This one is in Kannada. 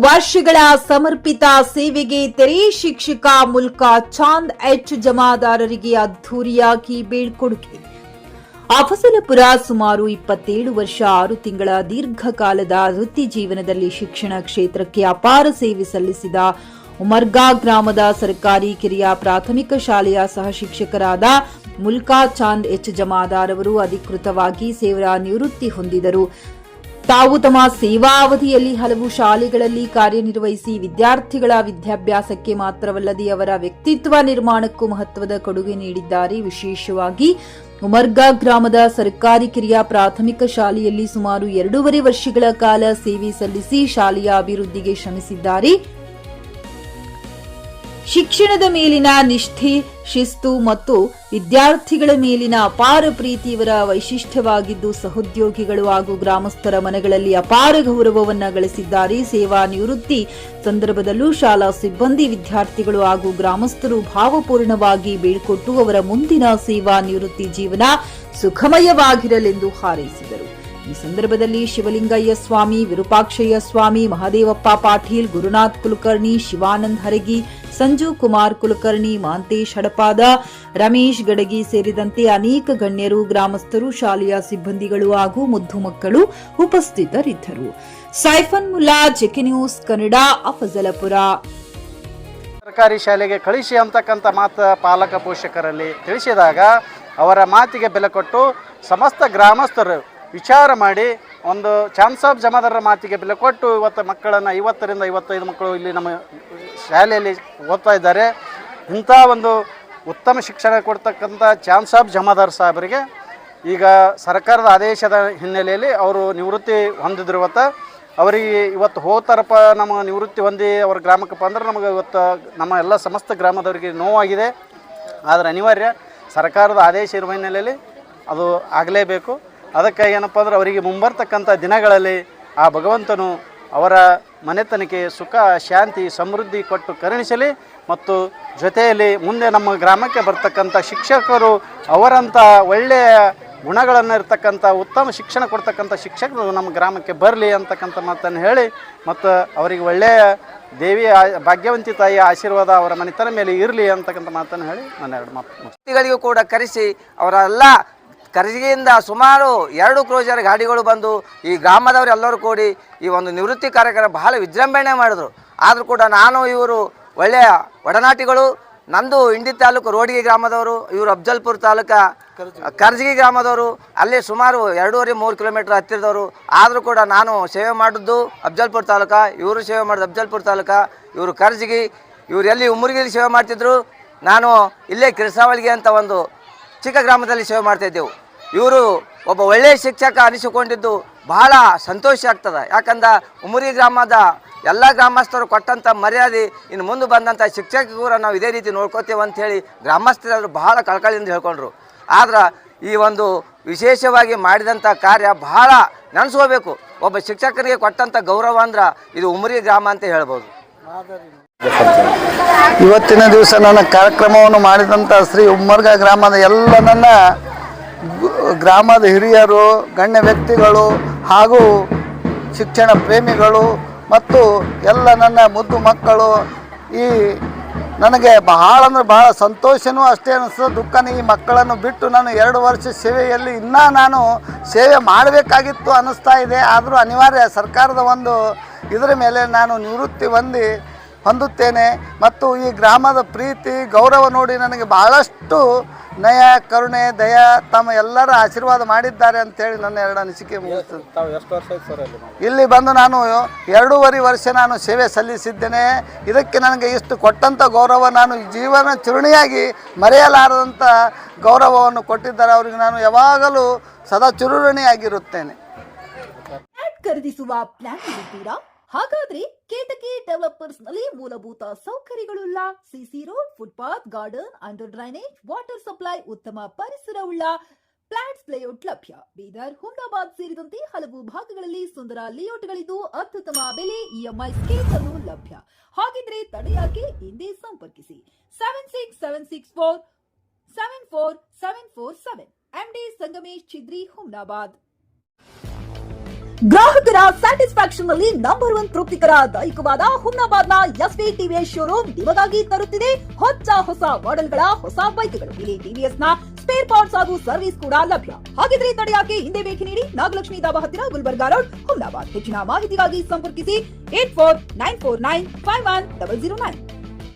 ವರ್ಷಗಳ ಸಮರ್ಪಿತ ಸೇವೆಗೆ ತೆರೆ ಶಿಕ್ಷಕ ಮುಲ್ಕಾ ಚಾಂದ್ ಎಚ್ ಜಮಾದಾರರಿಗೆ ಅದ್ಧೂರಿಯಾಗಿ ಬೀಳ್ಕೊಡುಗೆ. ಅಫಜಲಪುರ ಸುಮಾರು 27 ವರ್ಷ 6 ತಿಂಗಳ ದೀರ್ಘಕಾಲದ ವೃತ್ತಿ ಜೀವನದಲ್ಲಿ ಶಿಕ್ಷಣ ಕ್ಷೇತ್ರಕ್ಕೆ ಅಪಾರ ಸೇವೆ ಸಲ್ಲಿಸಿದ ಉಮರ್ಗಾ ಗ್ರಾಮದ ಸರ್ಕಾರಿ ಕಿರಿಯ ಪ್ರಾಥಮಿಕ ಶಾಲೆಯ ಸಹ ಶಿಕ್ಷಕರಾದ ಮುಲ್ಕಾ ಚಾಂದ್ ಎಚ್ ಜಮಾದಾರ್ ಅವರು ಅಧಿಕೃತವಾಗಿ ಸೇವಾ ನಿವೃತ್ತಿ ಹೊಂದಿದರು. ತಾವು ತಮ್ಮ ಸೇವಾ ಅವಧಿಯಲ್ಲಿ ಹಲವು ಶಾಲೆಗಳಲ್ಲಿ ಕಾರ್ಯನಿರ್ವಹಿಸಿ ವಿದ್ಯಾರ್ಥಿಗಳ ವಿದ್ಯಾಭ್ಯಾಸಕ್ಕೆ ಮಾತ್ರವಲ್ಲದೆ ಅವರ ವ್ಯಕ್ತಿತ್ವ ನಿರ್ಮಾಣಕ್ಕೂ ಮಹತ್ವದ ಕೊಡುಗೆ ನೀಡಿದ್ದಾರೆ. ವಿಶೇಷವಾಗಿ ಉಮರ್ಗಾ ಗ್ರಾಮದ ಸರ್ಕಾರಿ ಕಿರಿಯ ಪ್ರಾಥಮಿಕ ಶಾಲೆಯಲ್ಲಿ ಸುಮಾರು 2.5 ವರ್ಷಗಳ ಕಾಲ ಸೇವೆ ಸಲ್ಲಿಸಿ ಶಾಲೆಯ ಅಭಿವೃದ್ಧಿಗೆ ಶ್ರಮಿಸಿದ್ದಾರೆ. ಶಿಕ್ಷಣದ ಮೇಲಿನ ನಿಷ್ಠೆ, ಶಿಸ್ತು ಮತ್ತು ವಿದ್ಯಾರ್ಥಿಗಳ ಮೇಲಿನ ಅಪಾರ ಪ್ರೀತಿ ಇವರ ವೈಶಿಷ್ಟ್ಯವಾಗಿದ್ದು ಸಹೋದ್ಯೋಗಿಗಳು ಹಾಗೂ ಗ್ರಾಮಸ್ಥರ ಮನಗಳಲ್ಲಿ ಅಪಾರ ಗೌರವವನ್ನು ಗಳಿಸಿದ್ದಾರೆ. ಸೇವಾ ನಿವೃತ್ತಿ ಸಂದರ್ಭದಲ್ಲೂ ಶಾಲಾ ಸಿಬ್ಬಂದಿ, ವಿದ್ಯಾರ್ಥಿಗಳು ಹಾಗೂ ಗ್ರಾಮಸ್ಥರು ಭಾವಪೂರ್ಣವಾಗಿ ಬೀಳ್ಕೊಟ್ಟು ಅವರ ಮುಂದಿನ ಸೇವಾ ನಿವೃತ್ತಿ ಜೀವನ ಸುಖಮಯವಾಗಿರಲೆಂದು ಹಾರೈಸಿದರು. ಈ ಸಂದರ್ಭದಲ್ಲಿ ಶಿವಲಿಂಗಯ್ಯ ಸ್ವಾಮಿ, ವಿರೂಪಾಕ್ಷಯ್ಯ ಸ್ವಾಮಿ, ಮಹದೇವಪ್ಪ ಪಾಟೀಲ್, ಗುರುನಾಥ್ ಕುಲಕರ್ಣಿ, ಶಿವಾನಂದ್ ಹರಗಿ, ಸಂಜು ಕುಮಾರ್ ಕುಲಕರ್ಣಿ, ಮಾಂತೇಶ್ ಹಡಪಾದ, ರಮೇಶ್ ಗಡಗಿ ಸೇರಿದಂತೆ ಅನೇಕ ಗಣ್ಯರು, ಗ್ರಾಮಸ್ಥರು, ಶಾಲೆಯ ಸಿಬ್ಬಂದಿಗಳು ಹಾಗೂ ಮುದ್ದು ಮಕ್ಕಳು ಉಪಸ್ಥಿತರಿದ್ದರು. Siphon Mulla, JK news Kannada, Afzalpur. ಸರ್ಕಾರಿ ಶಾಲೆಗೆ ಕಳಿಸಿ ಅಂತಕ್ಕಂಥ ಮಾತು ಪಾಲಕ ಪೋಷಕರಲ್ಲಿ ತಿಳಿಸಿದಾಗ ಅವರ ಮಾತಿಗೆ ಬೆಲೆ ಕೊಟ್ಟು ಸಮಸ್ತ ಗ್ರಾಮಸ್ಥರು ವಿಚಾರ ಮಾಡಿ ಒಂದು ಚಾಂದ್ ಸಾಬ್ ಜಮಾದಾರರ ಮಾತಿಗೆ ಬೆಲೆ ಕೊಟ್ಟು ಇವತ್ತು ಮಕ್ಕಳನ್ನು 50 ರಿಂದ 55 ಮಕ್ಕಳು ಇಲ್ಲಿ ನಮ್ಮ ಶಾಲೆಯಲ್ಲಿ ಓದ್ತಾ ಇದ್ದಾರೆ. ಇಂಥ ಒಂದು ಉತ್ತಮ ಶಿಕ್ಷಣ ಕೊಡ್ತಕ್ಕಂಥ ಚಾಂದ್ ಸಾಬ್ ಜಮಾದಾರ್ ಸಾಹೇಬರಿಗೆ ಈಗ ಸರ್ಕಾರದ ಆದೇಶದ ಹಿನ್ನೆಲೆಯಲ್ಲಿ ಅವರು ನಿವೃತ್ತಿ ಹೊಂದಿದಿರುವತ್ತ ಅವರಿಗೆ ಇವತ್ತು ಹೋಗ್ತಾರಪ್ಪ ನಮ್ಮ ನಿವೃತ್ತಿ ಹೊಂದಿ ಅವ್ರ ಗ್ರಾಮಕ್ಕಪ್ಪ ಅಂದ್ರೆ ನಮಗೆ ಇವತ್ತು ನಮ್ಮ ಎಲ್ಲ ಸಮಸ್ತ ಗ್ರಾಮದವರಿಗೆ ನೋವಾಗಿದೆ. ಆದರೆ ಅನಿವಾರ್ಯ ಸರ್ಕಾರದ ಆದೇಶ ಇರುವ ಹಿನ್ನೆಲೆಯಲ್ಲಿ ಅದು ಆಗಲೇಬೇಕು. ಅದಕ್ಕೆ ಏನಪ್ಪ ಅಂದ್ರೆ ಅವರಿಗೆ ಮುಂಬರ್ತಕ್ಕಂಥ ದಿನಗಳಲ್ಲಿ ಆ ಭಗವಂತನು ಅವರ ಮನೆತನಕ್ಕೆ ಸುಖ, ಶಾಂತಿ, ಸಮೃದ್ಧಿ ಕೊಟ್ಟು ಕರುಣಿಸಲಿ. ಮತ್ತು ಜೊತೆಯಲ್ಲಿ ಮುಂದೆ ನಮ್ಮ ಗ್ರಾಮಕ್ಕೆ ಬರ್ತಕ್ಕಂಥ ಶಿಕ್ಷಕರು ಅವರಂಥ ಒಳ್ಳೆಯ ಗುಣಗಳನ್ನು ಇರ್ತಕ್ಕಂಥ ಉತ್ತಮ ಶಿಕ್ಷಣ ಕೊಡ್ತಕ್ಕಂಥ ಶಿಕ್ಷಕರು ನಮ್ಮ ಗ್ರಾಮಕ್ಕೆ ಬರಲಿ ಅಂತಕ್ಕಂಥ ಮಾತನ್ನು ಹೇಳಿ ಮತ್ತು ಅವರಿಗೆ ಒಳ್ಳೆಯ ದೇವಿಯ ಭಾಗ್ಯವಂತಿ ತಾಯಿಯ ಆಶೀರ್ವಾದ ಅವರ ಮನೆತನ ಮೇಲೆ ಇರಲಿ ಅಂತಕ್ಕಂಥ ಮಾತನ್ನು ಹೇಳಿ ನನ್ನ 2 ಮಾತುಗಳಿಗೂ ಕೂಡ ಕರೆಸಿ ಅವರೆಲ್ಲ ಕರ್ಜಿಗೆಯಿಂದ ಸುಮಾರು 2 ಕ್ರೂಸರ್ ಗಾಡಿಗಳು ಬಂದು ಈ ಗ್ರಾಮದವರೆಲ್ಲರೂ ಕೂಡಿ ಈ ಒಂದು ನಿವೃತ್ತಿ ಕಾರ್ಯಕ್ರಮ ಬಹಳ ವಿಜೃಂಭಣೆ ಮಾಡಿದ್ರು. ಆದರೂ ಕೂಡ ನಾನು ಇವರು ಒಳ್ಳೆಯ ಒಡನಾಟಿಗಳು. ನಂದು ಇಂಡಿ ತಾಲೂಕು ರೋಡಿಗೆ ಗ್ರಾಮದವರು, ಇವರು ಅಫಜಲ್ಪುರ ತಾಲೂಕು ಕರ್ಜಿಗೆ ಗ್ರಾಮದವರು. ಅಲ್ಲಿ ಸುಮಾರು 2.5-3 ಕಿಲೋಮೀಟರ್ ಹತ್ತಿರದವರು. ಆದರೂ ಕೂಡ ನಾನು ಸೇವೆ ಮಾಡಿದ್ದು ಅಫಜಲ್ಪುರ ತಾಲೂಕು, ಇವರು ಸೇವೆ ಮಾಡಿದ್ದು ಅಫಜಲ್ಪುರ ತಾಲೂಕು. ಇವರು ಕರ್ಜಿಗಿ, ಇವರು ಎಲ್ಲಿ ಉಮ್ಮರಿಗೆಯಲ್ಲಿ ಸೇವೆ ಮಾಡ್ತಿದ್ರು, ನಾನು ಇಲ್ಲೇ ಕಿರಸಾವಳಿಗೆ ಅಂತ ಒಂದು ಚಿಕ್ಕ ಗ್ರಾಮದಲ್ಲಿ ಸೇವೆ ಮಾಡ್ತಾಯಿದ್ದೆವು. ಇವರು ಒಬ್ಬ ಒಳ್ಳೆಯ ಶಿಕ್ಷಕ ಅನಿಸಿಕೊಂಡಿದ್ದು ಬಹಳ ಸಂತೋಷ ಆಗ್ತದೆ. ಯಾಕಂದ್ರೆ ಉಮರಿ ಗ್ರಾಮದ ಎಲ್ಲ ಗ್ರಾಮಸ್ಥರು ಕೊಟ್ಟಂಥ ಮರ್ಯಾದೆ ಇನ್ನು ಮುಂದೆ ಬಂದಂಥ ಶಿಕ್ಷಕರು ನಾವು ಇದೇ ರೀತಿ ನೋಡ್ಕೋತೇವೆ ಅಂಥೇಳಿ ಗ್ರಾಮಸ್ಥರೆಲ್ಲರೂ ಬಹಳ ಕಳಕಳಿಯಿಂದ ಹೇಳ್ಕೊಂಡ್ರು. ಆದ್ರೆ ಈ ಒಂದು ವಿಶೇಷವಾಗಿ ಮಾಡಿದಂಥ ಕಾರ್ಯ ಬಹಳ ನೆನೆಸ್ಕೋಬೇಕು. ಒಬ್ಬ ಶಿಕ್ಷಕರಿಗೆ ಕೊಟ್ಟಂಥ ಗೌರವ ಅಂದ್ರೆ ಇದು ಉಮರಿ ಗ್ರಾಮ ಅಂತ ಹೇಳ್ಬೋದು. ಇವತ್ತಿನ ದಿವಸ ನನ್ನ ಕಾರ್ಯಕ್ರಮವನ್ನು ಮಾಡಿದಂಥ ಶ್ರೀ ಉಮ್ಮರ್ಗಾ ಗ್ರಾಮದ ಎಲ್ಲ ನನ್ನ ಗ್ರಾಮದ ಹಿರಿಯರು, ಗಣ್ಯ ವ್ಯಕ್ತಿಗಳು ಹಾಗೂ ಶಿಕ್ಷಣ ಪ್ರೇಮಿಗಳು ಮತ್ತು ಎಲ್ಲ ನನ್ನ ಮುದ್ದು ಮಕ್ಕಳು, ಈ ನನಗೆ ಬಹಳ ಅಂದರೆ ಬಹಳ ಸಂತೋಷನೂ ಅಷ್ಟೇ ಅನಿಸ್ತದೆ, ದುಃಖನೂ. ಈ ಮಕ್ಕಳನ್ನು ಬಿಟ್ಟು ನಾನು 2 ವರ್ಷ ಸೇವೆಯಲ್ಲಿ ಇನ್ನೂ ನಾನು ಸೇವೆ ಮಾಡಬೇಕಾಗಿತ್ತು ಅನ್ನಿಸ್ತಾ ಇದೆ. ಆದರೂ ಅನಿವಾರ್ಯ ಸರ್ಕಾರದ ಒಂದು ಇದರ ಮೇಲೆ ನಾನು ನಿವೃತ್ತಿ ಹೊಂದುತ್ತೇನೆ. ಮತ್ತು ಈ ಗ್ರಾಮದ ಪ್ರೀತಿ, ಗೌರವ ನೋಡಿ ನನಗೆ ಬಹಳಷ್ಟು ನಯ, ಕರುಣೆ, ದಯ ತಮ್ಮ ಎಲ್ಲರ ಆಶೀರ್ವಾದ ಮಾಡಿದ್ದಾರೆ ಅಂತೇಳಿ ನನ್ನ 2 ಅನಿಸಿಕೆ ಮುಗಿಸ್ತದೆ. ಇಲ್ಲಿ ಬಂದು ನಾನು 2.5 ವರ್ಷ ನಾನು ಸೇವೆ ಸಲ್ಲಿಸಿದ್ದೇನೆ. ಇದಕ್ಕೆ ನನಗೆ ಇಷ್ಟು ಕೊಟ್ಟಂಥ ಗೌರವ ನಾನು ಜೀವನ ಚಿರುಣಿಯಾಗಿ ಮರೆಯಲಾರದಂಥ ಗೌರವವನ್ನು ಕೊಟ್ಟಿದ್ದಾರೆ. ಅವರಿಗೆ ನಾನು ಯಾವಾಗಲೂ ಸದಾ ಚಿರುಣಿಯಾಗಿರುತ್ತೇನೆ. ಖರೀದಿಸುವ ಪ್ಲಾನ್ ಇದ್ದೀರಾ? ಹಾಗಾದ್ರೆ ಕೇತಕಿ ಡೆವಲಪರ್ಸ್ ನಲ್ಲಿ ಮೂಲಭೂತ ಸೌಕರ್ಯಗಳುಳ್ಳ CC road, footpath, garden, under drainage, water supply, ಉತ್ತಮ ಪರಿಸರವುಳ್ಳ ಫ್ಲಾಟ್ಸ್ ಲೇಔಟ್ ಲಭ್ಯ. ಬೀದರ್, ಹುಮ್ನಾಬಾದ್ ಸೇರಿದಂತೆ ಹಲವು ಭಾಗಗಳಲ್ಲಿ ಸುಂದರ ಲೇಔಟ್ಗಳಿದ್ದು ಅತ್ಯುತ್ತಮ ಬೆಲೆ, ಇಎಂಐ ಸ್ಕೀಮ್ಸ್ ಅನ್ನು ಲಭ್ಯ. ಹಾಗಿದ್ರೆ ತಡೆಯಾಕೆ? ಹಿಂದೆ ಸಂಪರ್ಕಿಸಿ 7676474747 MD ಸಂಗಮೇಶ್ ಚಿದ್ರಿ, ಹುಮ್ನಾಬಾದ್. ಗ್ರಾಹಕರ ಸ್ಯಾಟಿಸ್ಫ್ಯಾಕ್ಷನ್ ನಲ್ಲಿ ನಂಬರ್ 1 ತೃಪ್ತಿಕರ ದೈಹಿಕವಾದ ಹುಮ್ನಾಬಾದ್ನ ಎಸ್ವಿ ಟಿವಿಎಸ್ ಶೋರೂಮ್ ನಿಮಗಾಗಿ ತರುತ್ತಿದೆ ಹೊಸ ಮಾಡೆಲ್ಗಳ ಹೊಸ ಬೈಕ್ಗಳು. ಇಲ್ಲಿ ಟಿವಿಎಸ್ ನ ಸ್ಪೇರ್ ಪಾರ್ಟ್ಸ್ ಹಾಗೂ ಸರ್ವಿಸ್ ಕೂಡ ಲಭ್ಯ. ಹಾಗಿದ್ರೆ ತಡೆಯಾಕೆ ಹಿಂದೆ ಭೇಟಿ ನೀಡಿ ನಾಗಲಕ್ಷ್ಮಿ ದಾಬಾ ಹತ್ತಿರ ಗುಲ್ಬರ್ಗಾ ರೋಡ್, ಹುಮ್ನಾಬಾದ್. ಹೆಚ್ಚಿನ ಮಾಹಿತಿಗಾಗಿ ಸಂಪರ್ಕಿಸಿ 8494951009.